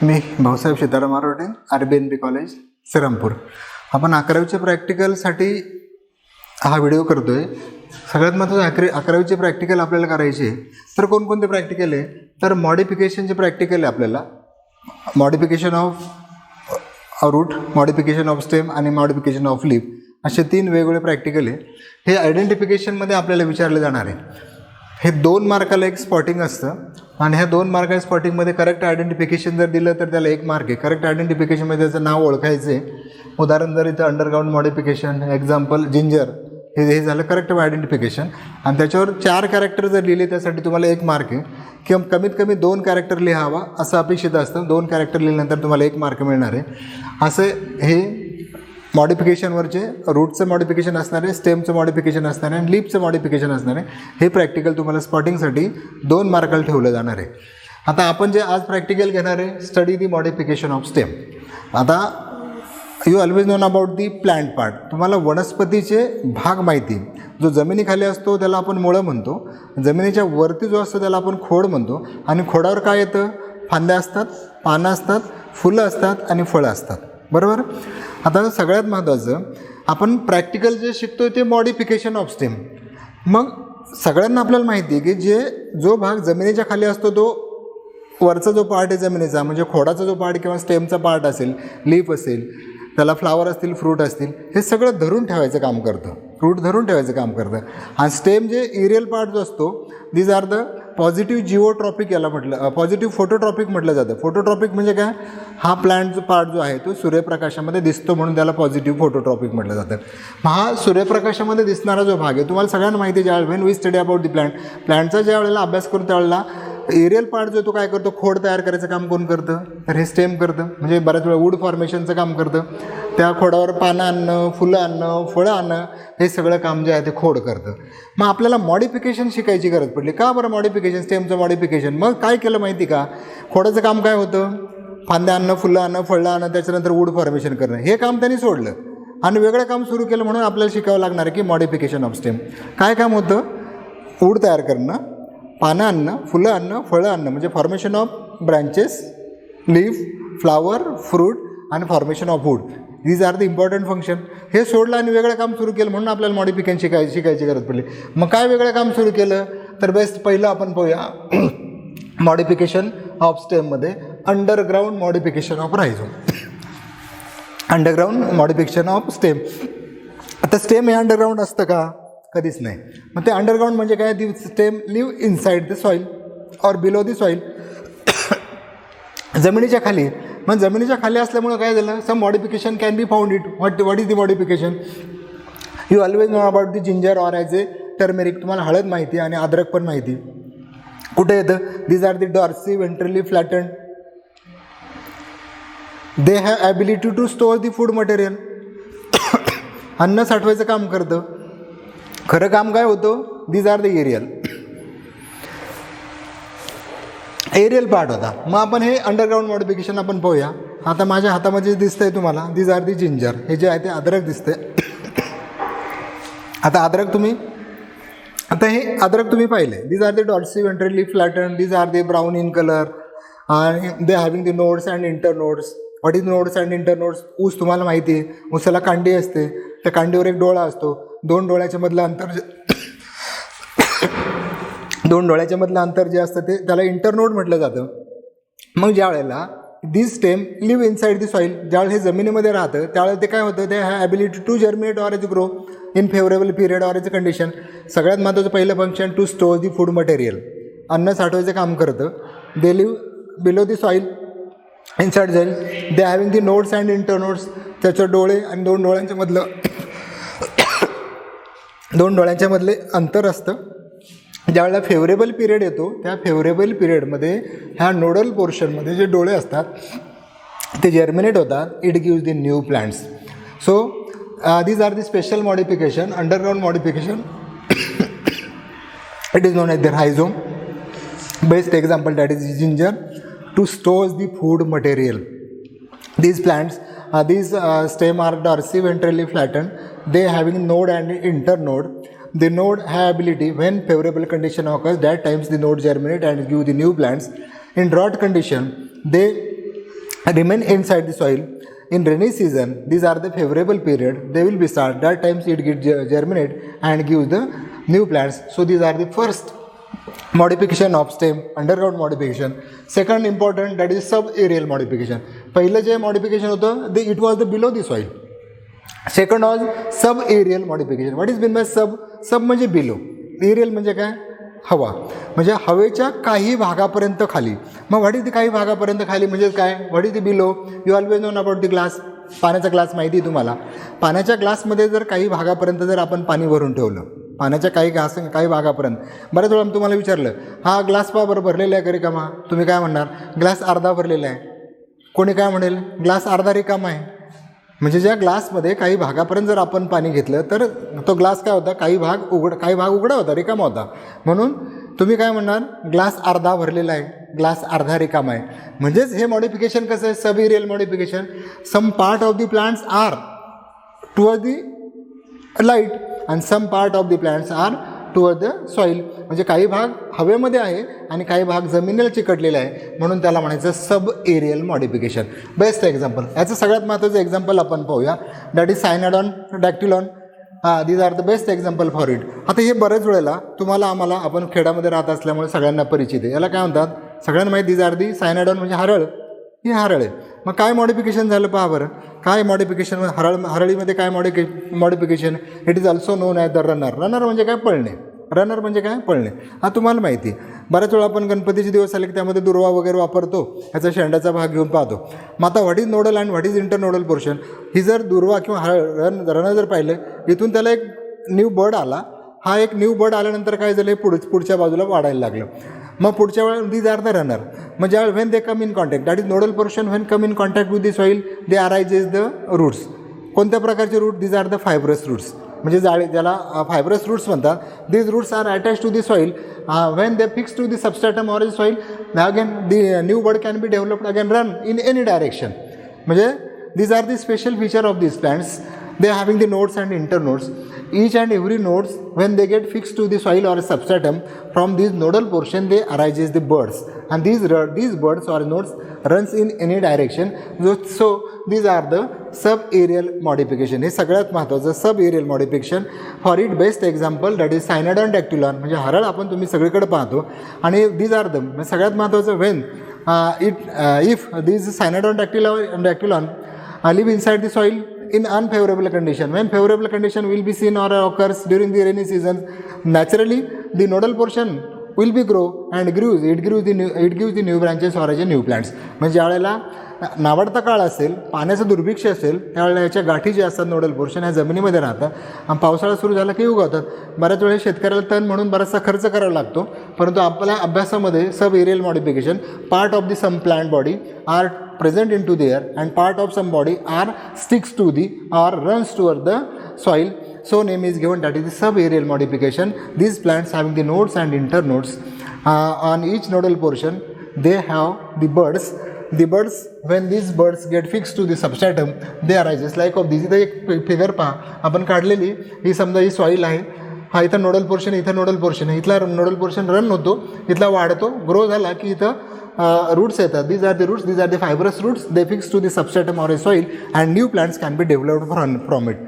मी Bhausaheb Sitaram Arote, RBNP college Shrirampur. आपण 11वीच्या प्रॅक्टिकलसाठी हा video करतो आहे. सगळ्यात महत्त्वाचं 11वीचे प्रॅक्टिकल आपल्याला करायचे. तर कोणकोणते प्रॅक्टिकल आहे? तर मॉडिफिकेशनचे प्रॅक्टिकल आहे आपल्याला. Modification of root, modification of stem आणि मॉडिफिकेशन ऑफ लीफ असे 3 वेगवेगळे प्रॅक्टिकल आहे. हे आयडेंटिफिकेशनमध्ये आपल्याला विचारले जाणार आहे. हे 2 मार्काला एक स्पॉटिंग असतं आणि ह्या 2 मार्काच्या स्पॉटिंगमध्ये करेक्ट आयडेंटिफिकेशन जर दिलं तर त्याला 1 मार्क आहे. करेक्ट आयडेंटिफिकेशनमध्ये त्याचं नाव ओळखायचं आहे. उदाहरण जर इथं अंडरग्राऊंड मॉडिफिकेशन, एक्झाम्पल जिंजर, हे झालं करेक्ट आयडेंटिफिकेशन. आणि त्याच्यावर 4 कॅरेक्टर जर लिहिले त्यासाठी तुम्हाला 1 मार्क आहे. किंवा कमीत कमी 2 कॅरेक्टर लिहावा असं अपेक्षित असतं. 2 कॅरेक्टर लिहिल्यानंतर तुम्हाला 1 मार्क मिळणार आहे. असं हे मॉडिफिकेशनवरचे रूटचं मॉडिफिकेशन असणार आहे, स्टेमचं मॉडिफिकेशन असणार आहे आणि लीफचं मॉडिफिकेशन असणार आहे. हे प्रॅक्टिकल तुम्हाला स्पॉटिंगसाठी 2 मार्काला ठेवलं जाणार आहे. आता आपण जे आज प्रॅक्टिकल घेणार आहे, study the modification of stem. आता you always known about the plant part. तुम्हाला वनस्पतीचे भाग माहिती. जो जमिनीखाली असतो त्याला आपण मुळं म्हणतो, जमिनीच्या वरती जो असतो त्याला आपण खोड म्हणतो. आणि खोडावर काय येतं? फांद्या असतात, पानं असतात, फुलं असतात आणि फळं असतात. बरोबर. आता सगळ्यात महत्त्वाचं आपण प्रॅक्टिकल जे शिकतो ते मॉडिफिकेशन ऑफ स्टेम. मग सगळ्यांना आपल्याला माहिती आहे की जो भाग जमिनीच्या खाली असतो तो वरचा जो पार्ट आहे जमिनीचा, म्हणजे खोडाचा जो पार्ट किंवा स्टेमचा पार्ट असेल, लीफ असेल, त्याला फ्लावर असतील, फ्रूट असतील, हे सगळं धरून ठेवायचं काम करतं. रूट धरून ठेवायचं काम करतं. आणि स्टेम जे एरियल पार्ट जो असतो, दीज आर द पॉझिटिव्ह जिओट्रॉपिक, याला म्हटलं पॉझिटिव्ह फोटोट्रॉपिक म्हटलं जातं. फोटोट्रॉपिक म्हणजे काय? हा प्लांट जो पार्ट जो आहे तो सूर्यप्रकाशामध्ये दिसतो म्हणून त्याला पॉझिटिव्ह फोटोट्रॉपिक म्हटलं जातं. हा सूर्यप्रकाशामध्ये दिसणारा जो भाग आहे, तुम्हाला सगळ्यांना माहिती आहे, ज्यावेळेला when we study about the प्लांटचा ज्या वेळेला अभ्यास करतो त्यावेळेला एरियल पार्ट जो तो काय करतो? खोड तयार करायचं काम कोण करतं? तर हे स्टेम करतं. म्हणजे बऱ्याच वेळा वूड फॉर्मेशनचं काम करतं. त्या खोडावर पानं आणणं, फुलं आणणं, फळं आणणं, हे सगळं काम जे आहे ते खोड करतं. मग आपल्याला मॉडिफिकेशन शिकायची गरज पडली. का बरं मॉडिफिकेशन? स्टेमचं मॉडिफिकेशन. मग काय केलं माहिती का? खोडाचं काम काय होतं? फांद्या आणणं, फुलं आणणं, फळं आणणं, त्याच्यानंतर वूड फॉर्मेशन करणं. हे काम त्यांनी सोडलं आणि वेगळं काम सुरू केलं. म्हणून आपल्याला शिकावं लागणार आहे की मॉडिफिकेशन ऑफ स्टेम. काय काम होतं? वूड तयार करणं, पानं आणणं, फुलं आणणं, फळं आणणं, म्हणजे formation of branches, leaf, flower, fruit आणि formation of wood. These are the important function. हे सोडलं आणि वेगळं काम सुरू केलं म्हणून आपल्याला मॉडिफिकेशन शिकायची गरज पडली. मग काय वेगळं काम सुरू केलं? तर बेस्ट पहिलं आपण पाहूया मॉडिफिकेशन ऑफ स्टेममध्ये underground modification of rhizome. Underground modification of stem. आता स्टेम हे अंडरग्राऊंड असतं का? कधीच नाही. मग ते अंडरग्राऊंड म्हणजे काय? The stem live inside the soil or below the soil. जमिनीच्या खाली. मग जमिनीच्या खाली असल्यामुळं काय झालं? Some modification can be found it. What is the modification? You always know about the ginger or as a turmeric. तुम्हाला हळद माहिती आणि अद्रक पण माहिती. कुठे येतं? These are the dorsiventrally flatten. They have ability to store the food material. अन्न साठवायचं काम करतं. खरं काम काय होतं? These are the aerial part होता. मग आपण हे अंडरग्राऊंड मॉडिफिकेशन आपण पाहूया. आता माझ्या हातामध्ये दिसतंय तुम्हाला, दीज आर दी जिंजर. हे जे आहे ते अद्रक दिसतंय. आता हे अद्रक तुम्ही पाहिले. These are the dorsiventrally flatten. These are they brown in colour आणि they having the nodes and internodes. What is nodes and internodes? ऊस तुम्हाला माहिती आहे. ऊसाला कांडी असते. त्या कांडीवर एक डोळा असतो. 2 डोळ्याच्या मधलं अंतर जे असतं ते त्याला इंटरनोड म्हटलं जातं. मग ज्या वेळेला this stem live inside the soil, ज्यावेळेला हे जमिनीमध्ये राहतं त्यावेळेला ते काय होतं? ते have ability to germinate or as grow in favourable period or as condition. सगळ्यात महत्त्वाचं पहिलं function, to store the food material. अन्न साठवायचं काम करतं. They live below the soil inside soil. They having the nodes and internodes. त्याचं डोळे आणि 2 डोळ्यांच्या मधले अंतर असतं. ज्यावेळेला फेवरेबल पिरियड येतो त्या फेवरेबल पिरियडमध्ये ह्या नोडल पोर्शनमध्ये जे डोळे असतात ते जर्मिनेट होतात. It gives the new plants. So these are the special modification, underground modification. It is known as the rhizome. Best example that is ginger to stores the food material. These plants, these stem are dorsally ventrally flattened. They having node and internode. The node have ability when favorable condition occurs. That times the node germinate and give the new plants. In drought condition, they remain inside the soil. In rainy season, these are the favorable period. They will be start. That times it get germinate and gives the new plants. So these are the first modification of stem, underground modification. Second important, that is sub-aerial modification. पहिलं जे modification होतं it was the below the soil. Second was sub-aerial modification. What is meant by sub? Sub म्हणजे below. Aerial म्हणजे काय? हवा. म्हणजे हवेच्या काही भागापर्यंत खाली. मग व्हॉट इज द काही भागापर्यंत खाली म्हणजे काय? What is the below? You always known about the glass. पाण्याचा ग्लास माहिती आहे तुम्हाला. पाण्याच्या ग्लासमध्ये जर काही भागापर्यंत जर आपण पाणी भरून ठेवलं, पाण्याच्या काही भागापर्यंत, बऱ्याच वेळा तुम्हाला विचारलं, हा ग्लास बरं भरलेला आहे का रिकामा? तुम्ही काय म्हणणार? ग्लास अर्धा भरलेला आहे. कोणी काय म्हणेल? ग्लास अर्धा रिकामा आहे. म्हणजे ज्या ग्लासमध्ये काही भागापर्यंत जर आपण पाणी घेतलं तर तो ग्लास काय होता? काही भाग उघडा होता, रिकामा होता. म्हणून तुम्ही काय म्हणणार? ग्लास अर्धा भरलेला आहे, ग्लास अर्धा रिकामा आहे. म्हणजेच हे मॉडिफिकेशन कसं आहे? Sub aerial modification. Some part of the plants are toward the light and some part of the plants are toward the soil. म्हणजे काही भाग हवेमध्ये आहे आणि काही भाग जमिनीला चिकटलेला आहे, म्हणून त्याला म्हणायचं sub aerial modification. Best example, याचं सगळ्यात महत्त्वाचं एक्झाम्पल आपण पाहूया. That is Cynodon, dactylon. These are the best example for it. आता हे बऱ्याच वेळेला आम्हाला आपण खेड्यामध्ये राहत असल्यामुळे सगळ्यांना परिचित आहे. याला काय म्हणतात? सगळ्यांना माहिती. दीज आर दी सायनाडॉन म्हणजे हरळ. ही हरळ आहे. मग काय मॉडिफिकेशन झालं पहा बरं. काय मॉडिफिकेशन? हरळीमध्ये काय modification? It is also non as the runner. Runner म्हणजे काय? पळणे. रनर म्हणजे काय? पळणे. हा तुम्हाला माहिती आहे. बऱ्याच वेळा आपण गणपतीचे दिवस आले की त्यामध्ये दुर्वा वगैरे वापरतो, ह्याचा शेंड्याचा भाग घेऊन पाहतो. मग आता what is nodal and what is internodal portion? ही जर दुर्वा किंवा रनर जर पाहिलं, इथून त्याला एक न्यू बर्ड आला. हा एक न्यू बर्ड आल्यानंतर काय झालं? पुढच्या बाजूला वाढायला लागलं. मग पुढच्या वेळेला दीज आर द रनर. मग ज्या when they come in contact, that is nodal portion. When come in contact with the soil they arises the roots. कोणत्या प्रकारचे root? These are the fibrous roots. म्हणजे ज्याला फायब्रस रूट्स म्हणतात. These roots are attach to the soil. When they fix to the substratum or the soil, again the new bud can be developed again run in any direction. म्हणजे these are the special feature of these plants. They are having the nodes and internodes. Each and every nodes, when they get fixed to the soil or substratum, from this nodal portion they arises the buds, and these buds or nodes runs in any direction. So these are the sub-aerial modification. हे सगळ्यात महत्त्वाचं sub-aerial modification. For it best example that is Cynodon dactylon. म्हणजे हरळ आपण तुम्ही सगळीकडे पाहतो. आणि these are the सगळ्यात महत्त्वाचं when if these Cynodon dactylon live inside the soil in unfavorable condition. When favorable condition will be seen or occurs during the rainy season, naturally the nodal portion will be grow and grows. It gives the new branches or as a new plants. म्हणजे ज्यावेळेला नावडता काळ असेल, पाण्याचं दुर्भिक्ष असेल, त्यावेळेला याच्या गाठी जे असतात नोडल पोर्शन ह्या जमिनीमध्ये राहतात आणि पावसाळा सुरू झाला की उगवतात. बऱ्याच वेळेस शेतकऱ्याला तण म्हणून बराचसा खर्च करावा लागतो. परंतु आपल्या अभ्यासामध्ये sub aerial modification, part of the some plant body are present into the air and part of some body are sticks to the or runs toward the soil, so name is given, that is the sub-aerial modification. These plants having the nodes and internodes. On each nodal portion they have the buds. The buds, when these buds get fixed to the substratum, they arises like of this. इथं एक figure पहा आपण काढलेली. ही समजा ही soil आहे. हा इथं nodal portion, इथं नोडल पोर्शन आहे. इथला नोडल पोर्शन रन होतो, इथला वाढतो, ग्रो झाला की इथं roots येतात. These are the roots, these are the fibrous roots. They fix to the substratum or a soil and new plants can be developed from it.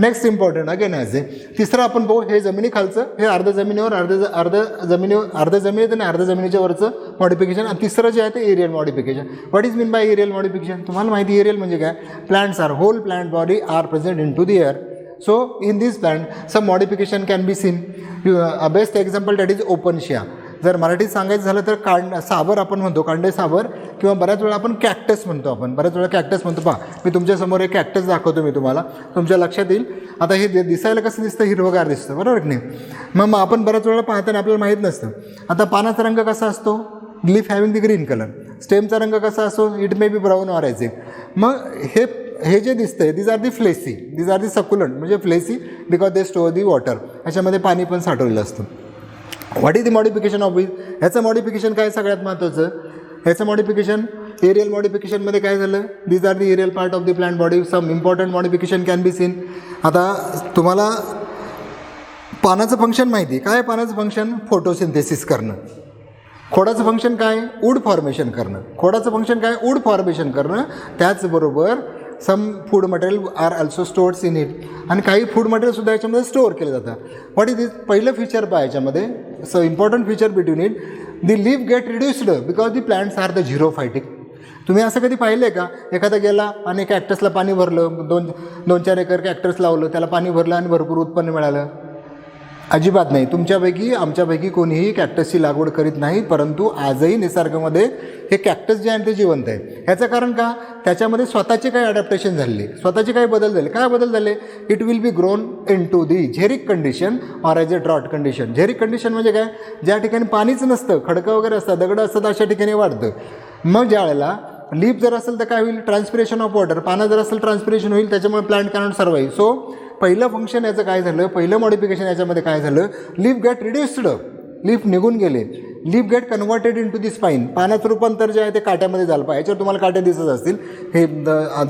Next important again as a तिसरं आपण पाहू, हे जमिनीखालचं, हे अर्ध जमिनीवर अर्ध जमिनीत आणि अर्ध जमिनीच्या वरचं मॉडिफिकेशन. आणि तिसरं जे आहे ते aerial modification. What is mean by aerial modification? तुम्हाला माहिती एरियल म्हणजे काय? Plants are whole plant body are present into the air. So in this plant some modification can be seen. A best example that is opensia. जर मराठीत सांगायचं झालं तर साबर आपण म्हणतो, कांडे साबर, किंवा बऱ्याच वेळा आपण कॅक्टस म्हणतो. बऱ्याच वेळा कॅक्टस म्हणतो. पहा मी तुमच्यासमोर एक कॅक्टस दाखवतो मी तुम्हाला, तुमच्या लक्षात येईल. आता हे दिसायला कसं दिसतं? हिरवगार दिसतं, बरोबर की नाही? मग आपण बऱ्याच वेळा पाहताना आपल्याला माहीत नसतं. आता पानाचा रंग कसा असतो? Leaf having the green colour. स्टेमचा रंग कसा असतो? It may be brown or as. मग हे जे दिसतंय these are the fleshy, these are the succulent. म्हणजे fleshy because they store the water. ह्याच्यामध्ये पाणी पण साठवलेलं असतं. What is the modification of which? ह्याचं मॉडिफिकेशन काय सगळ्यात महत्त्वाचं? ह्याचं मॉडिफिकेशन एरियल मॉडिफिकेशनमध्ये काय झालं? These are the aerial part of the plant body. Some important modification can be seen. आता तुम्हाला पानाचं फंक्शन माहिती आहे काय? पानाचं फंक्शन फोटोसिंथेसिस करणं. खोडाचं फंक्शन काय? वूड फॉर्मेशन करणं. खोडाचं फंक्शन काय? वूड फॉर्मेशन करणं. त्याचबरोबर some food material are also stores in it. आणि काही फूड मटेरियलसुद्धा याच्यामध्ये स्टोअर केलं जातं. What is this? पहिलं फीचर पहा याच्यामध्ये. So important feature between it, the leaf get reduced because the plants are the xerophytic. तुम्ही असं कधी पाहिलं आहे का? एखादा गेला आणि कॅक्टसला पाणी भरलं, 2-4 एकर कॅक्टस लावलं, त्याला पाणी भरलं आणि भरपूर उत्पन्न मिळालं? अजिबात नाही. तुमच्यापैकी आमच्यापैकी कोणीही कॅक्टसची लागवड करीत नाही, परंतु आजही निसर्गामध्ये हे कॅक्टस जे आहे ते जिवंत आहे. ह्याचं कारण का? त्याच्यामध्ये स्वतःचे काही अडॅप्टेशन झाले, स्वतःचे काही बदल झाले. काय बदल झाले? It will be grown in to the xeric condition or as a drought condition. Xeric condition म्हणजे काय? ज्या ठिकाणी पाणीच नसतं, खडकं वगैरे असतात, दगडं असतात, अशा ठिकाणी वाढतं. मग ज्या वेळेला लीफ जर असेल तर काय होईल? Transpiration of water. पानं जर असेल ट्रान्सपिरेशन होईल, त्याच्यामुळे प्लांट कॅनॉट सर्वाईव्ह. सो पहिलं फंक्शन याचं काय झालं? पहिलं मॉडिफिकेशन याच्यामध्ये काय झालं? Leaf get reduced. लीफ निघून गेले. Leaf get converted in to the spine. पानाचं रूपांतर जे आहे ते काट्यामध्ये झालं पाहिजे. याच्यावर तुम्हाला काटे दिसत असतील. हे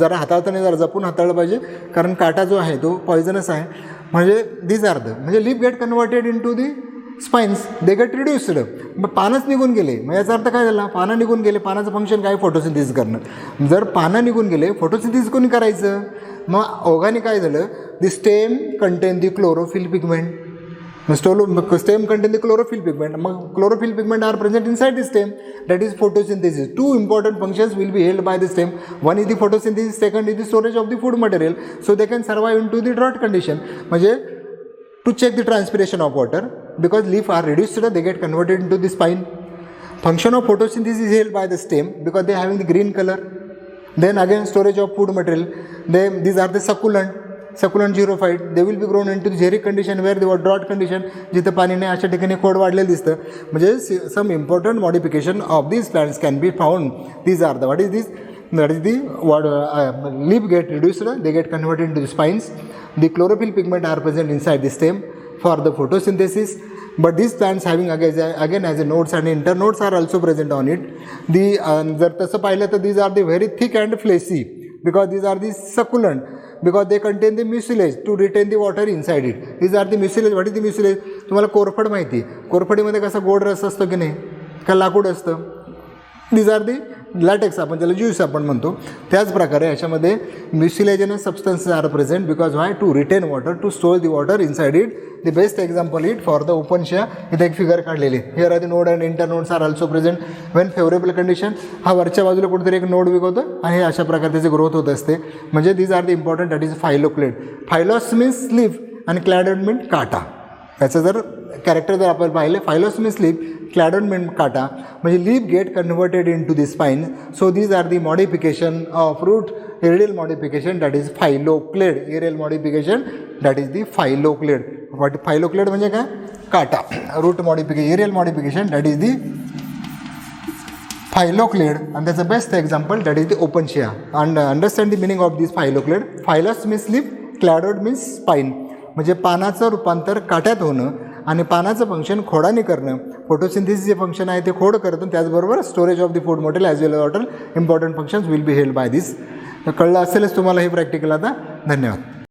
जरा हाताळताना जरा जपून हाताळलं पाहिजे, कारण काटा जो आहे तो पॉयझनस आहे. म्हणजे दिस आर द, म्हणजे leaf get converted in to the spines, they get reduced. मग पानंच निघून गेले. मग याचा अर्थ काय झाला? पानं निघून गेले. पानाचं फंक्शन काय? फोटोसिंथेसिस करणं. जर पानं निघून गेले, फोटोसिंथेसिस कोणी करायचं? मग ओघाने काय झालं? The stem contain the chlorophyll pigment. Stem contain the chlorophyll pigment. मग chlorophyll pigment are present inside the stem. That is photosynthesis. 2 important functions will be held by the stem. One is the photosynthesis, second is the storage of the food material, so they can survive into the drought condition. म्हणजे to check the transpiration of water, because leaf are reduced, they get converted into the spine. Function of photosynthesis is held by the stem because they having the green color. Then again storage of food material. These are the succulent xerophyte. They will be grown into the xeric condition where they were drought condition. जिथं पाणी नाही अशा ठिकाणी खोड वाढलेलं दिसतं. म्हणजे some important modification of these plants can be found. These are the, what is this? That is the leaf get reduced, they get converted into the spines. The chlorophyll pigment are present inside the stem for the photosynthesis. But these plants having again as a nodes and internodes are also present on it. जर तसं पाहिलं तर these are the very thick and fleshy because these are the succulent, because they contain the mucilage to retain the water inside it. These are the mucilage. What is the mucilage? तुम्हाला कोरफड माहिती. कोरफडीमध्ये कसा गोड रस असतो की नाही, का लाकूड असतं? दीज आर दी लॅटेक्स, आपण त्याला ज्यूस आपण म्हणतो. त्याच प्रकारे याच्यामध्ये mucilaginous substances are present because why? To retain water, to store the water inside it. The best example it for the Opuntia. इथे एक फिगर काढलेली. Here are the node and internodes are also present when favourable condition. हा वरच्या बाजूला कुठेतरी एक node विकवतं आणि अशा प्रकारे त्याची ग्रोथ होत असते. म्हणजे these are the important. That is phylloclade. Phyllos means leaf आणि क्लॅडोड मीन काटा. याचं जर कॅरेक्टर जर आपण पाहिलं, फायलॉस मीन्स लीफ, क्लॅडोड मीन काटा. म्हणजे leaf get converted in to the spine. So these are the modification of root. Aerial modification that is phylloclade. Aerial modification that is the phylloclade. Phylloclade म्हणजे काय? काटा. Root modification, aerial modification that is the phylloclade. आणि त्याचं best example that is the Opuntia. And understand the meaning of this phylloclade. Phyllos means leaf, cladode means spine. म्हणजे पानाचं रूपांतर काट्यात होणं आणि पानाचं फंक्शन खोडाने करणं. फोटोसिंथेसिस जे फंक्शन आहे ते खोड करतं. त्याचबरोबर storage of the food material as well as water important functions will be held by this. कळलं असेलच तुम्हाला हे प्रॅक्टिकल आता. धन्यवाद.